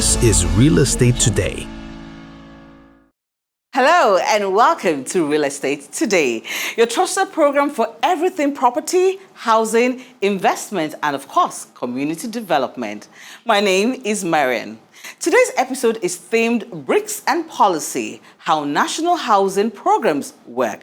This is Real Estate Today. Hello and welcome to Real Estate Today, your trusted program for everything property, housing, investment, and of course, community development. My name is Marian. Today's episode is themed Bricks and Policy, how national housing programs work.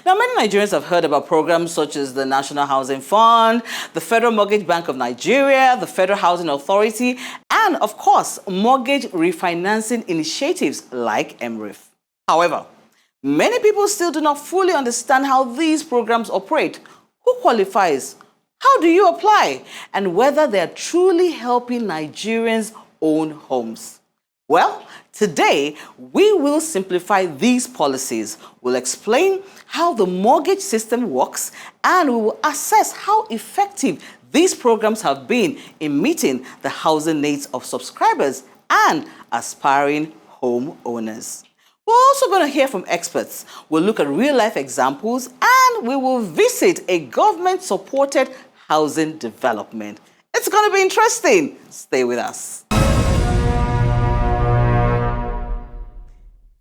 Now, many Nigerians have heard about programs such as the National Housing Fund, the Federal Mortgage Bank of Nigeria, the Federal Housing Authority, and of course, mortgage refinancing initiatives like MREF. However, many people still do not fully understand how these programs operate. Who qualifies? How do you apply? And whether they are truly helping Nigerians own homes. Well, today we will simplify these policies. We'll explain how the mortgage system works, and we will assess how effective these programs have been in meeting the housing needs of subscribers and aspiring homeowners. We're also going to hear from experts. We'll look at real-life examples, and we will visit a government-supported housing development. It's going to be interesting. Stay with us.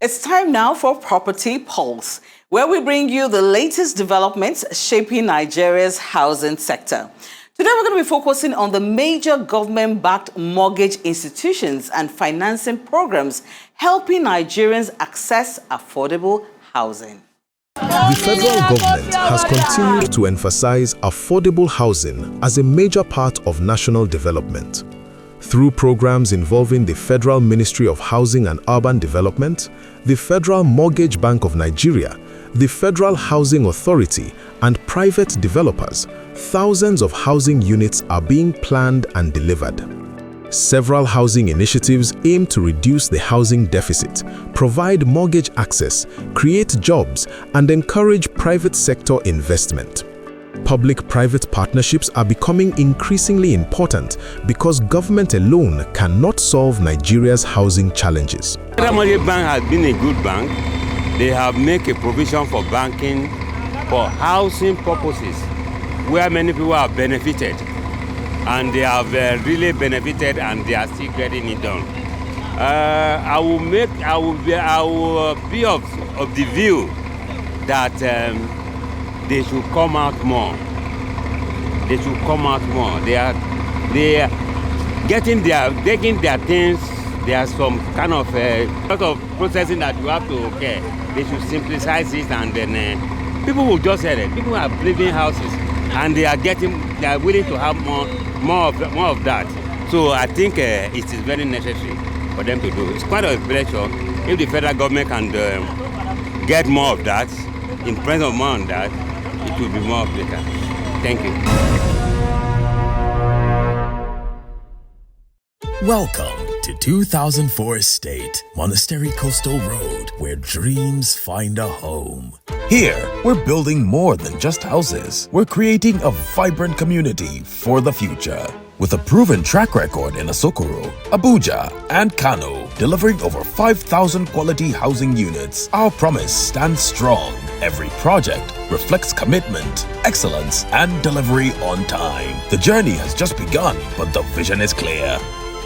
It's time now for Property Pulse, where we bring you the latest developments shaping Nigeria's housing sector. Today, we're going to be focusing on the major government-backed mortgage institutions and financing programs helping Nigerians access affordable housing. The federal government has continued to emphasize affordable housing as a major part of national development. Through programs involving the Federal Ministry of Housing and Urban Development, the Federal Mortgage Bank of Nigeria, the Federal Housing Authority, and private developers, thousands of housing units are being planned and delivered. Several housing initiatives aim to reduce the housing deficit, provide mortgage access, create jobs, and encourage private sector investment. Public-private partnerships are becoming increasingly important because government alone cannot solve Nigeria's housing challenges. The Federal Mortgage Bank has been a good bank. They have made a provision for banking for housing purposes where many people have benefited, and they have really benefited, and they are still getting it done. I will be of the view that they should come out more. They should come out more. They are taking their things. There's some kind of lot of processing that you have to okay. They should simplify it, and then people will just say it. People are building houses, and they are willing to have more of that. So I think it is very necessary for them to do. It's quite a pleasure if the federal government can get more of that, impress more on that. It will be more better. Thank you. Welcome to 2004 Estate, Monastery Coastal Road, where dreams find a home. Here, we're building more than just houses. We're creating a vibrant community for the future. With a proven track record in Asokoro, Abuja, and Kano, delivering over 5,000 quality housing units, our promise stands strong. Every project reflects commitment, excellence, and delivery on time. The journey has just begun, but the vision is clear.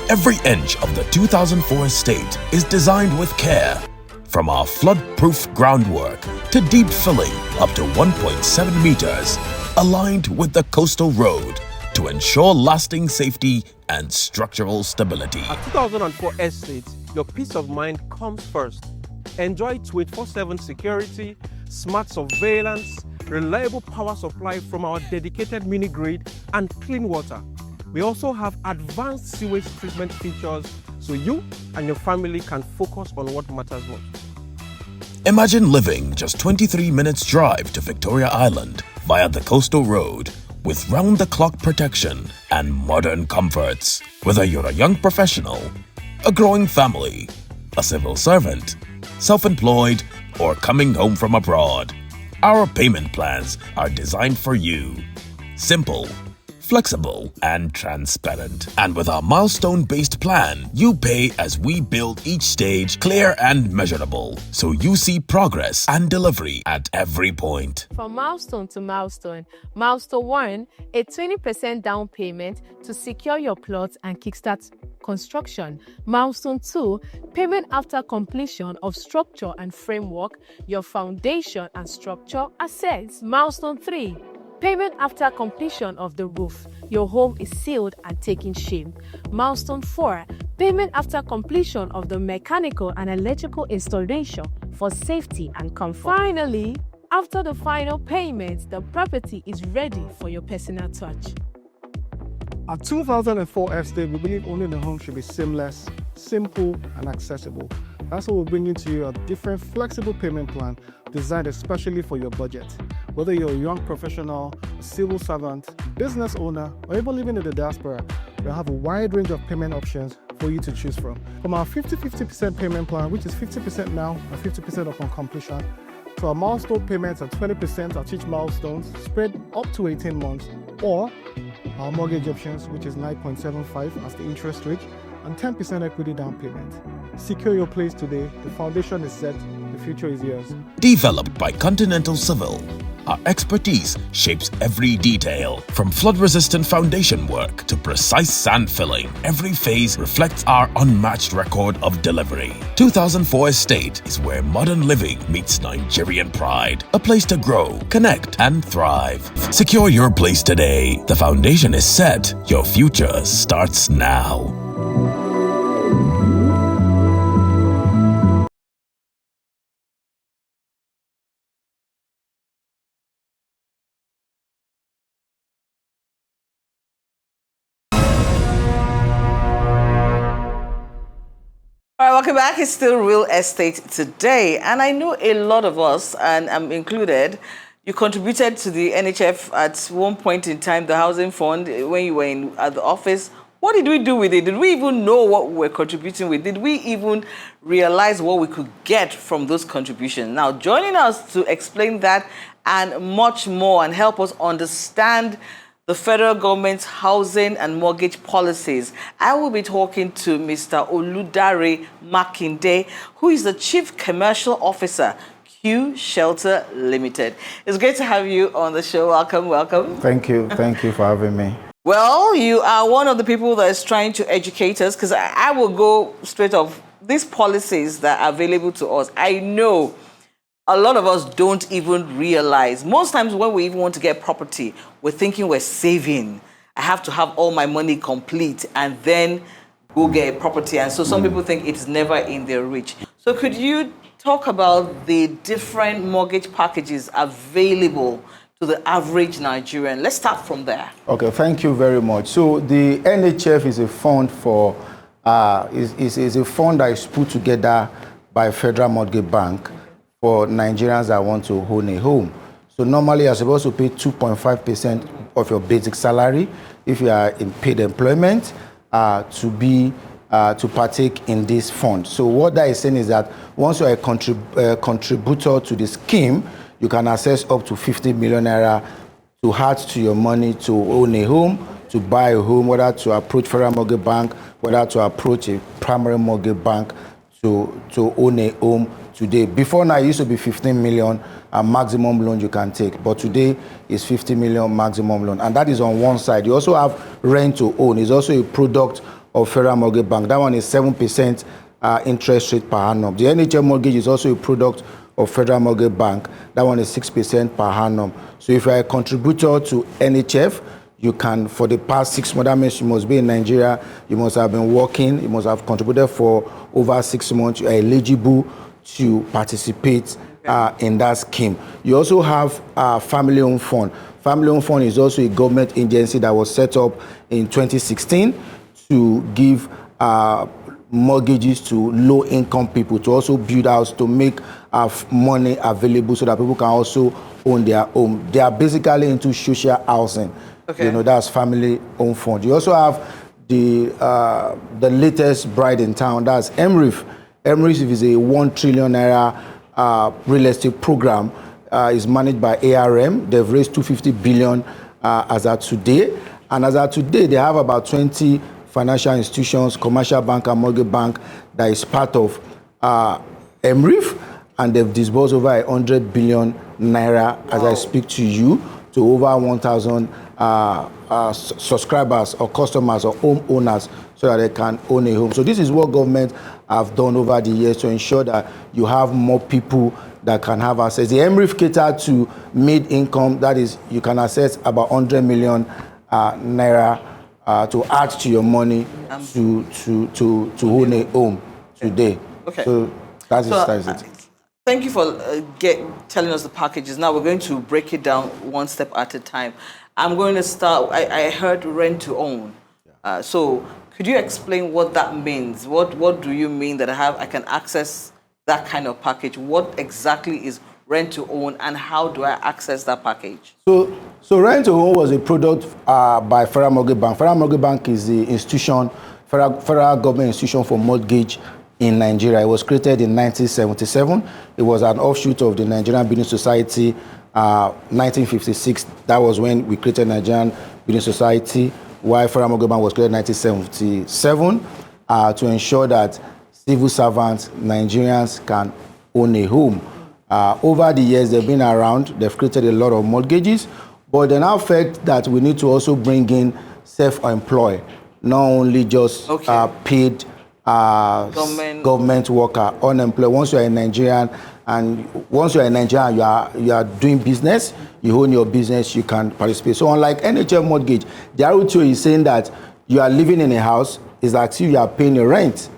Every inch of the 2004 estate is designed with care. From our flood-proof groundwork to deep filling up to 1.7 meters, aligned with the coastal road to ensure lasting safety and structural stability. At 2004 Estate, your peace of mind comes first. Enjoy 24/7 security, smart surveillance, reliable power supply from our dedicated mini-grid, and clean water. We also have advanced sewage treatment features so you and your family can focus on what matters most. Imagine living just 23 minutes drive to Victoria Island via the coastal road with round-the-clock protection and modern comforts. Whether you're a young professional, a growing family, a civil servant, self-employed, or coming home from abroad, our payment plans are designed for you. Simple, flexible, and transparent. And with our milestone-based plan, you pay as we build each stage clear and measurable, so you see progress and delivery at every point. From milestone to milestone. Milestone 1, a 20% down payment to secure your plot and kickstart construction. Milestone 2, payment after completion of structure and framework, your foundation and structure assets. Milestone 3, payment after completion of the roof. Your home is sealed and taking shape. Milestone 4, payment after completion of the mechanical and electrical installation for safety and comfort. Finally, after the final payment, the property is ready for your personal touch. At 2004 Estate, we believe owning a home should be seamless, simple, and accessible. That's why we're bringing to you a different flexible payment plan designed especially for your budget. Whether you're a young professional, a civil servant, business owner, or even living in the diaspora, we have a wide range of payment options for you to choose from. From our 50-50% payment plan, which is 50% now and 50% upon completion, to our milestone payments at 20% at each milestone, spread up to 18 months, or our mortgage options, which is 9.75 as the interest rate, and 10% equity down payment. Secure your place today. The foundation is set. The future is yours. Developed by Continental Civil, our expertise shapes every detail. From flood-resistant foundation work to precise sand filling, every phase reflects our unmatched record of delivery. 2004 Estate is where modern living meets Nigerian pride. A place to grow, connect, and thrive. Secure your place today. The foundation is set. Your future starts now. All right, welcome back. It's still Real Estate Today. And I know a lot of us, and I'm included, you contributed to the NHF at one point in time, the housing fund, when you were at the office. What did we do with it? Did we even know what we were contributing with? Did we even realize what we could get from those contributions? Now, joining us to explain that and much more and help us understand the federal government's housing and mortgage policies, I will be talking to Mr. Oludare Makinde, who is the Chief Commercial Officer, Q Shelter Limited. It's great to have you on the show. Welcome, welcome. Thank you for having me. Well, you are one of the people that is trying to educate us, because I will go straight off. These policies that are available to us, I know a lot of us don't even realize. Most times when we even want to get property, we're thinking we're saving. I have to have all my money complete and then go get a property. And so some people think it's never in their reach. So could you talk about the different mortgage packages available to the average Nigerian? Let's start from there. Okay, thank you very much. So the NHF is a fund for is a fund that is put together by Federal Mortgage Bank for Nigerians that want to own a home. So normally you're supposed to pay 2.5% of your basic salary if you are in paid employment to partake in this fund. So what that is saying is that once you are a contributor to the scheme, you can access up to 50 million naira to add to your money to own a home, to buy a home, whether to approach Federal Mortgage Bank, whether to approach a primary mortgage bank to own a home today. Before now, it used to be 15 million maximum loan you can take, but today is 50 million maximum loan, and that is on one side. You also have rent to own. It's also a product of Federal Mortgage Bank. That one is 7% interest rate per annum. The NHF mortgage is also a product of Federal Mortgage Bank. That one is 6% per annum. So if you are a contributor to NHF, you can, for the past 6 months, that means you must be in Nigeria, you must have been working, you must have contributed for over 6 months, you are eligible to participate in that scheme. You also have a family-owned fund. Family-owned fund is also a government agency that was set up in 2016 to give mortgages to low-income people, to also build house, to make money available so that people can also own their home. They are basically into social housing. Okay. You know, that's family-owned fund. You also have the latest bride in town, that's MREF. MREF is a 1 trillion naira real estate program. Is managed by ARM. They've raised 250 billion as at today. And as of today, they have about 20 financial institutions, commercial bank and mortgage bank that is part of MRIF, and they've disbursed over 100 billion naira as I speak to you to over 1,000 subscribers or customers or homeowners so that they can own a home. So this is what government have done over the years to ensure that you have more people that can have access. The MRIF cater to mid-income, that is, you can access about 100 million naira to add to your money to own a home today. Okay. So that is it. Thank you for telling us the packages. Now we're going to break it down one step at a time. I'm going to start, I heard rent to own. So could you explain what that means? What do you mean that I can access that kind of package? What exactly is rent to own and how do I access that package? So rent to own was a product by Federal Mortgage Bank. Federal Mortgage Bank is the institution, federal government institution for mortgage in Nigeria. It was created in 1977. It was an offshoot of the Nigerian Building Society, 1956. That was when we created Nigerian Building Society, while Federal Mortgage Bank was created in 1977 to ensure that civil servants, Nigerians can own a home. Over the years, they've been around. They've created a lot of mortgages, but they now felt that we need to also bring in self-employed, not only just paid government worker, unemployed. Once you're a Nigerian, you are doing business, you own your business, you can participate. So unlike NHF mortgage, the ROTO is saying that you are living in a house, is like you are paying your rent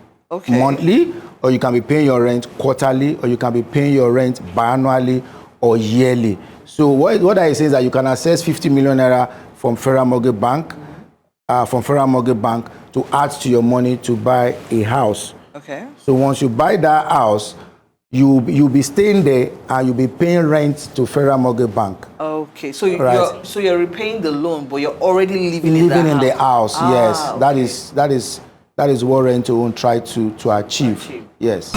monthly, or you can be paying your rent quarterly, or you can be paying your rent biannually or yearly. So what I say is that you can access 50 million naira from Federal Mortgage Bank, to add to your money to buy a house. Okay. So once you buy that house, you'll be staying there and you'll be paying rent to Federal Mortgage Bank. Okay. So you're repaying the loan, but you're already living in the house. Yes. Okay. That is what rent to own try to achieve. Yes.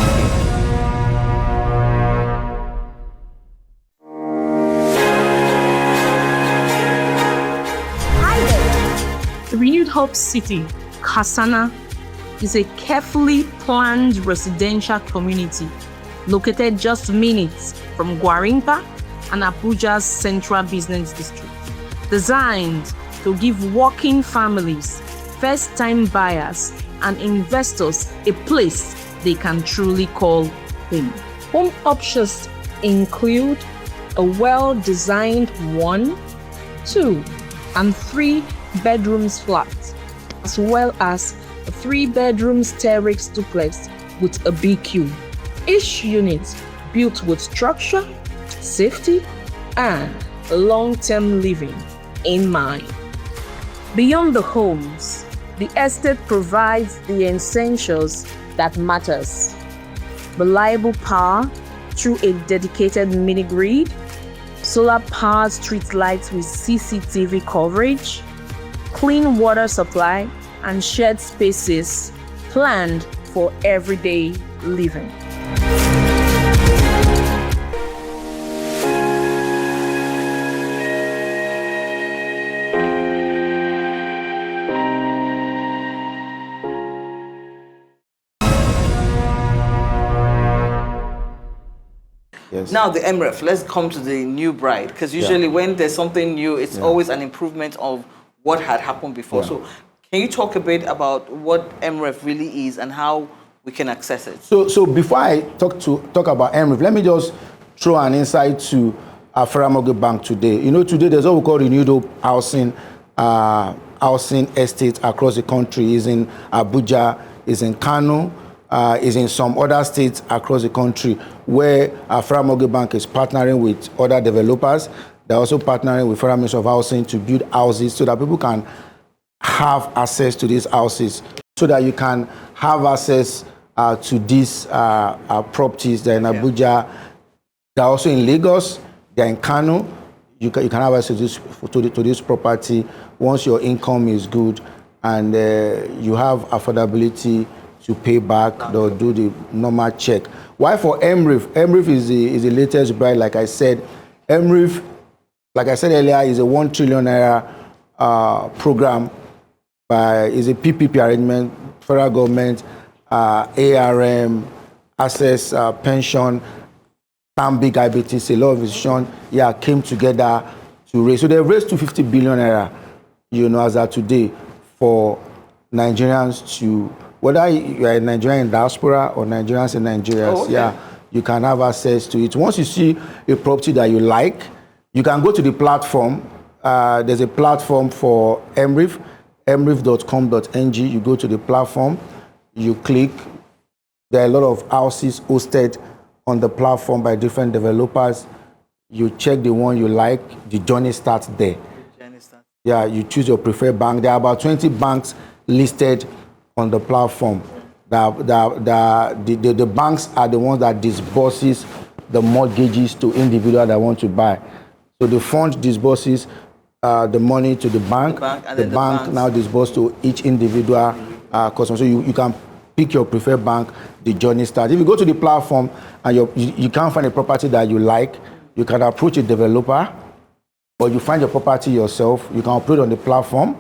The Renewed Hope City, Kasana, is a carefully planned residential community located just minutes from Gwarinpa and Abuja's central business district, designed to give working families, first-time buyers, and investors a place they can truly call home. Home options include a well-designed 1, 2, and 3 bedrooms flat, as well as a 3-bedroom terrace duplex with a BQ. Each unit built with structure, safety, and long-term living in mind. Beyond the homes, the estate provides the essentials that matters: reliable power through a dedicated mini-grid, solar-powered street lights with CCTV coverage, clean water supply, and shared spaces planned for everyday living. Yes. Now the MREF, let's come to the new bride, because usually when there's something new, it's always an improvement of what had happened before. So can you talk a bit about what MREF really is and how we can access it? So before I talk about MREF, let me just throw an insight to Federal Mortgage Bank today. You know, today there's what we call Renewed Hope housing estates across the country. Is in Abuja, is in Kano, is in some other states across the country where Federal Mortgage Bank is partnering with other developers. They're also partnering with Federal Ministry of Housing to build houses so that people can have access to these houses, so that you can have access to these properties. They're in Abuja, they're also in Lagos, they're in Kano. You can have access to this property once your income is good and you have affordability to pay back or do the normal check. Why for MRIF? MRIF is the latest bride, like I said. MRIF, like I said earlier, is a 1 trillion naira program is a PPP arrangement, federal government, ARM, Access Pension, big IBTC, a lot of institutions, came together to raise. So they raised 250 billion naira, as of today, for Nigerians to, whether you are a Nigerian in diaspora or Nigerians in Nigeria, you can have access to it. Once you see a property that you like, you can go to the platform. There's a platform for MRIF, mrif.com.ng. You go to the platform, you click. There are a lot of houses hosted on the platform by different developers. You check the one you like, the journey starts there. You choose your preferred bank. There are about 20 banks listed on the platform. The banks are the ones that disburses the mortgages to individuals that want to buy. So the fund disburses the money to the bank. The bank now disburses to each individual customer. So you can pick your preferred bank, the journey starts. If you go to the platform and you can't find a property that you like, you can approach a developer, or you find your property yourself. You can upload on the platform,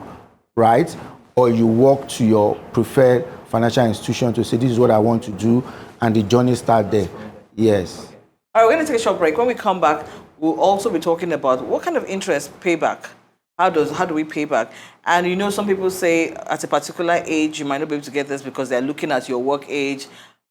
right? Or you walk to your preferred financial institution to say, this is what I want to do, and the journey starts there. Yes. All right, we're going to take a short break. When we come back, we'll also be talking about what kind of interest payback. How do we pay back? And some people say at a particular age, you might not be able to get this because they're looking at your work age.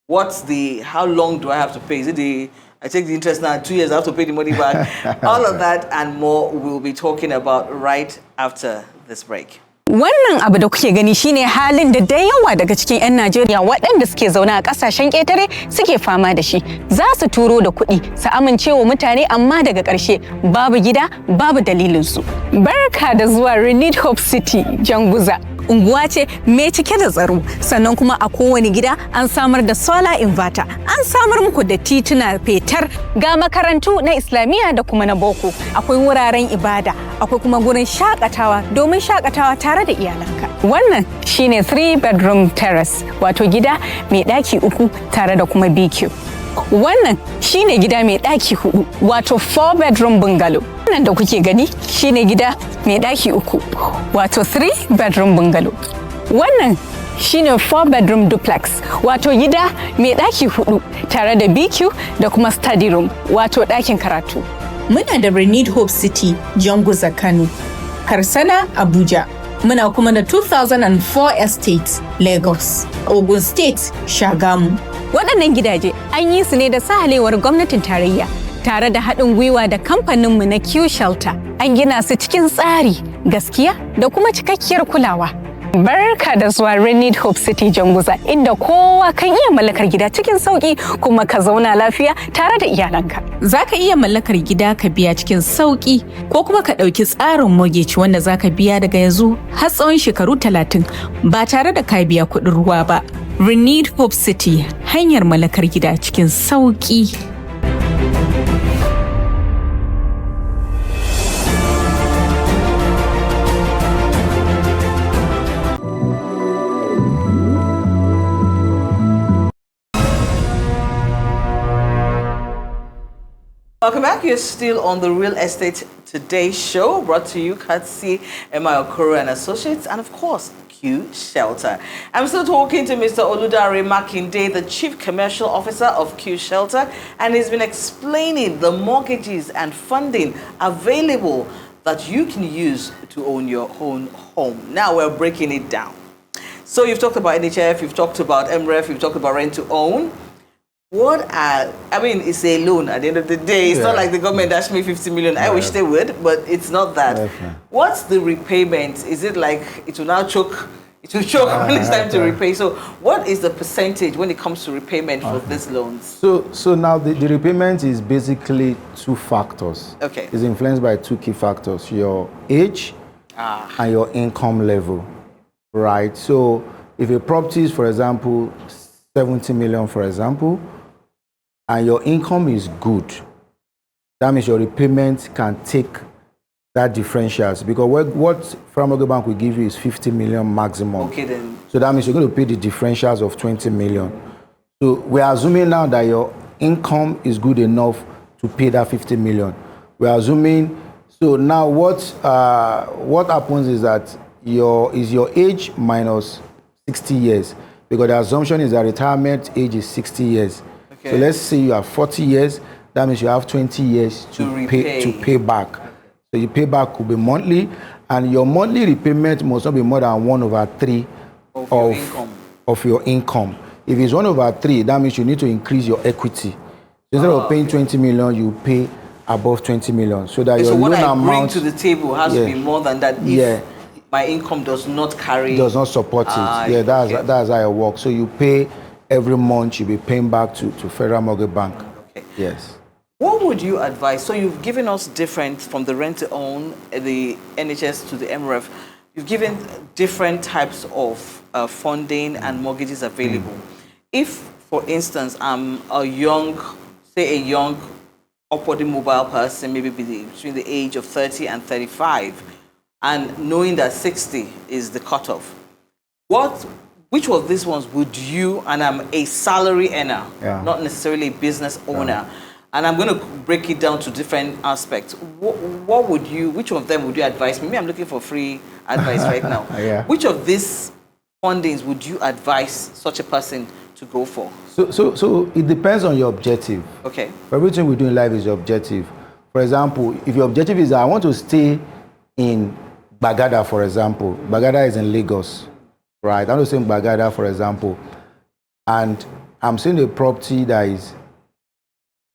How long do I have to pay? Is it I take the interest now, 2 years I have to pay the money back? All of that and more we'll be talking about right after this break. Wannan abu da kuke gani shine halin da yawa daga cikin 'yan Najeriya waɗanda suke zaune a ƙasashen ƙetare suke fama da shi. Za su turo da kuɗi, su amincewa mutane amma daga ƙarshe babu gida, babu dalilinsu. Barka da zuwa Renewed Hope City, Janguza. Unguwa ce mai cike da tsaro, sannan kuma a kowane gida an samar da solar inverter, an samar muku da tituna fetar, ga makarantu na Islamiyya da kuma na boko, akwai wuraren ibada, akwai kuma gurin shakatawa domin shakatawa tare da iyalanka. Wannan shine 3-bedroom terrace, wato gida mai ɗaki 3 tare da kuma BQ. Wannan shine gida mai ɗaki 4, wato 4-bedroom bungalow. Wannan da kuke gani shine gida mai ɗaki 3, wato 3-bedroom bungalow. Wannan shine 4-bedroom duplex, wato gida mai ɗaki 4 tare da BQ da kuma study room, wato ɗakin karatu. Muna da Renewed Hope City, Janguza, Kano, Karsana, Abuja. Muna kuma da 2004 Estate, Lagos, Ogun State, Shagamu. Waɗannan gidaje an yi su ne da sahalewar gwamnatin tarayya tare da haɗin gwiwa da kamfaninmu na Q Shelter. An gina su cikin tsari, gaskiya da kuma cikakkiyar kulawa. Barka da zuwa Renewed Hope City, Janguza, inda kowa kan iya mallakar gida cikin sauki kuma ka zauna lafiya tare da iyalanka. Za ka iya mallakar gida ka biya cikin sauki ko kuma ka ɗauki tsarin mortgage wanda za ka biya daga yanzu har tsawon shekaru 30 ba tare da ka biya kuɗin ruwa ba. Renewed Hope City, hanyar mallakar gida cikin sauki. Welcome back. You're still on the Real Estate Today show, brought to you courtesy Emma Okoro and Associates, and of course, Q Shelter. I'm still talking to Mr. Oludare Makinde, the Chief Commercial Officer of Q Shelter, and he's been explaining the mortgages and funding available that you can use to own your own home. Now we're breaking it down. So you've talked about NHF, you've talked about MREF, you've talked about rent to own. It's a loan at the end of the day. It's not like the government dashed me 50 million. I wish they would, but it's not that. What's the repayment? Is it like it will now choke? It will choke when it's time to repay. So what is the percentage when it comes to repayment for these loans? So now the repayment is basically 2 factors. Okay. It's influenced by 2 key factors, your age and your income level, right? So if a property is, for example, 70 million, for example, and your income is good, that means your repayment can take that differentials, because what Federal Bank will give you is 50 million maximum. Okay, then. So that means you're going to pay the differentials of 20 million. So we're assuming now that your income is good enough to pay that 50 million. We're assuming So now what happens is that your age minus 60 years, because the assumption is that retirement age is 60 years. Okay. So let's say you have 40 years, that means you have 20 years to pay back. So your payback could be monthly, and your monthly repayment must not be more than 1/3 of your income. If it's 1/3, that means you need to increase your equity. Instead of paying 20 million, you pay above 20 million, so that your loan amount bring to the table has to be more than that. If my income does not support it. That's how it works. So you pay every month. You be paying back to Federal Mortgage Bank. Okay. Yes. What would you advise? So you've given us different, from the rent to own, the NHS to the MREF. You've given different types of funding and mortgages available. If, for instance, I'm a young upwardly mobile person, maybe between the age of 30 and 35, and knowing that 60 is the cutoff, which of these ones would you, and I'm a salary earner, not necessarily a business owner, and I'm going to break it down to different aspects. Which of them would you advise me? Maybe I'm looking for free advice right now. Which of these fundings would you advise such a person to go for? So it depends on your objective. Okay. Everything we do in life is your objective. For example, if your objective is I want to stay in Bagada, for example. Bagada is in Lagos, right? I want to stay in Bagada, for example, and I'm seeing a property that is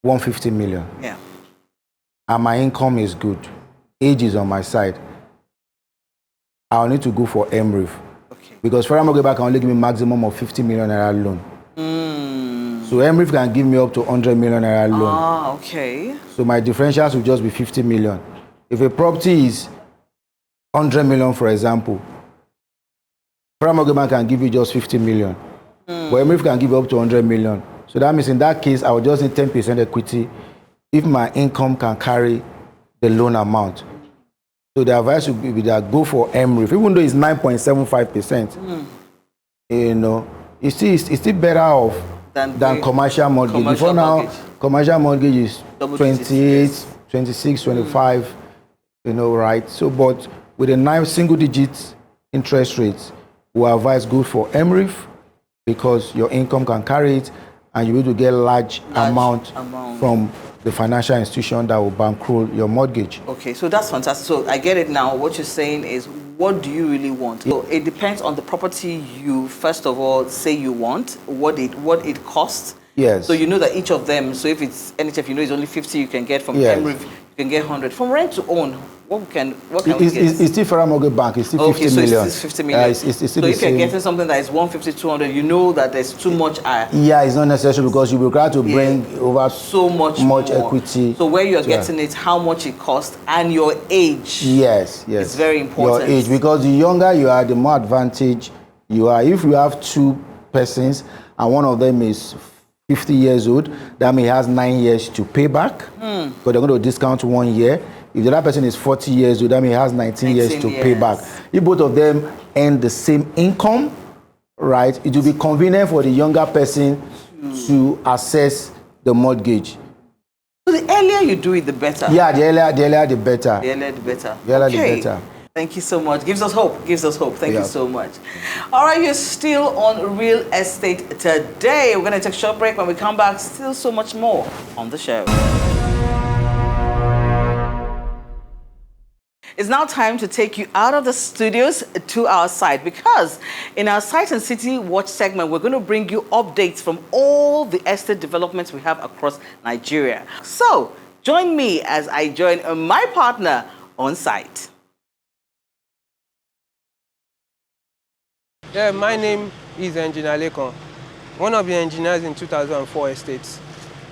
150 million. Yeah. And my income is good. Age is on my side. I'll need to go for MREF. Okay. Because Federal Mortgage Bank can only give me maximum of 50 million naira loan. So MREF can give me up to 100 million naira loan. Ah, okay. So my differentials will just be 50 million. If a property is 100 million, for example, Federal Mortgage Bank can give you just 50 million. But MREF can give up to 100 million. So that means in that case, I will just need 10% equity if my income can carry the loan amount. So the advice would be that go for MREF, even though it's 9.75%. You know, it's still better off than commercial mortgage. Before now, commercial mortgage is 28, 26, 25, you know, right? So, but with a nice single-digit interest rates, we advise go for MREF because your income can carry it, and you're able to get large amount from the financial institution that will bankroll your mortgage. Okay, so that's fantastic. So I get it now. What you're saying is, what do you really want? So it depends on the property you, first of all, say you want, what it costs. Yes. So you know that each of them, so if it's NHF, you know it's only 50 you can get from MREF, you can get 100. From rent to own, what can we get? It's still Federal Mortgage Bank, it's still 50 million. Okay, so it's 50 million. It's so if you're getting something that is 150, 200, you know that there's too much. It's not necessary because you'll be required to bring over so much equity. So where you're getting it, how much it costs, and your age. Yes. It's very important. Your age, because the younger you are, the more advantage you are. If you have two persons and one of them is 50 years old, that means he has 9 years to pay back, because they're going to discount 1 year. If the other person is 40 years old, that means he has 19 years to pay back. If both of them earn the same income, right, it will be convenient for the younger person to access the mortgage. So the earlier you do it, the better. Yeah, the earlier the better. The earlier the better. The earlier the better. Thank you so much. Gives us hope. Thank you so much. All right, you're still on Real Estate Today. We're going to take a short break. When we come back, still so much more on the show. It's now time to take you out of the studios to our site, because in our Site and City Watch segment, we're going to bring you updates from all the estate developments we have across Nigeria. So join me as I join my partner on site. Yeah, my name is Engineer Lekon, one of the engineers in 2004 estates.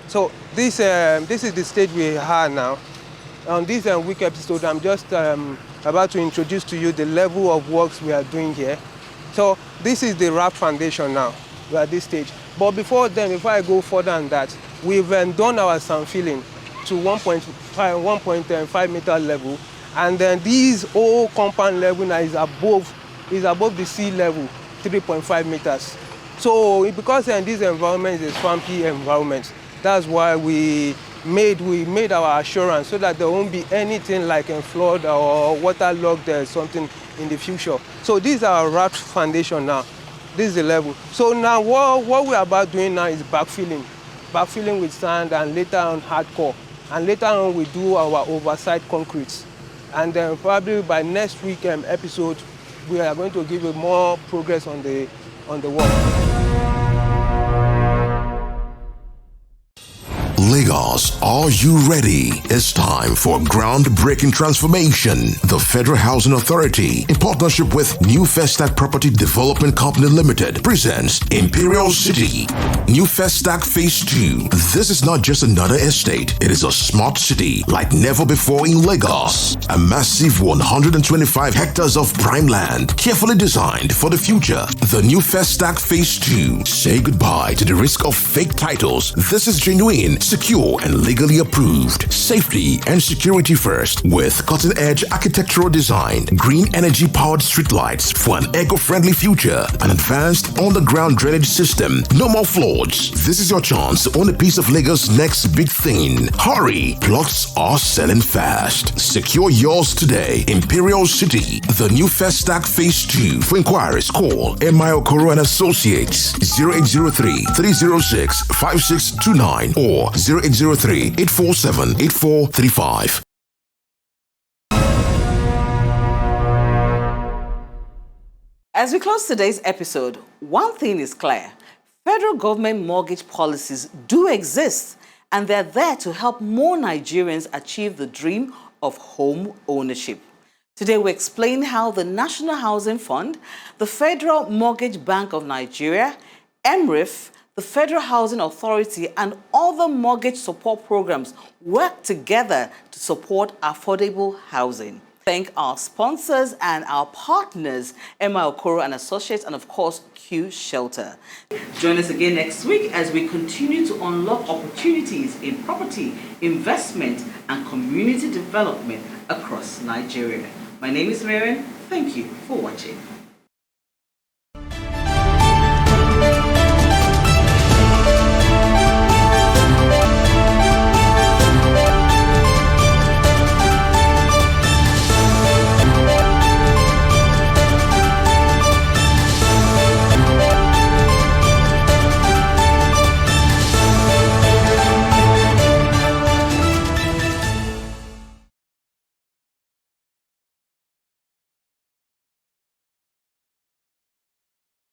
So this is the stage we are now. On this week episode, I'm just about to introduce to you the level of works we are doing here. So this is the wrap foundation now. We're at this stage. But before I go further on that, we've done our sand filling to 1.5 meter level, and then this whole compound level now is above the sea level, 3.5 meters. So because this environment is a swampy environment, that's why we we made our assurance so that there won't be anything like a flood or waterlogged something in the future. So this is our wrapped foundation now. This is the level. So now what we're about doing now is backfilling. Backfilling with sand and later on hardcore. And later on we do our oversight concretes. And then probably by next week episode, we are going to give you more progress on the work. Lagos, are you ready? It's time for groundbreaking transformation. The Federal Housing Authority, in partnership with New Festac Property Development Company Limited, presents Imperial City. New Festac Phase 2. This is not just another estate. It is a smart city like never before in Lagos. A massive 125 hectares of prime land, carefully designed for the future. The New Festac Phase 2. Say goodbye to the risk of fake titles. This is genuine, secure and legally approved. Safety and security first with cutting-edge architectural design, green energy-powered streetlights for an eco-friendly future, an advanced underground drainage system. No more floods. This is your chance to own a piece of Lagos' next big thing. Hurry! Plots are selling fast. Secure yours today. Imperial City, the New Festac Phase 2. For inquiries, call M.I. Okoro and Associates 0803 306 5629 or 0803-847-8435. As we close today's episode, one thing is clear. Federal government mortgage policies do exist, and they're there to help more Nigerians achieve the dream of home ownership. Today, we explain how the National Housing Fund, the Federal Mortgage Bank of Nigeria, MRIF, the Federal Housing Authority, and other mortgage support programs work together to support affordable housing. Thank our sponsors and our partners, M.I. Okoro and Associates, and of course, Q Shelter. Join us again next week as we continue to unlock opportunities in property, investment, and community development across Nigeria. My name is Marian. Thank you for watching.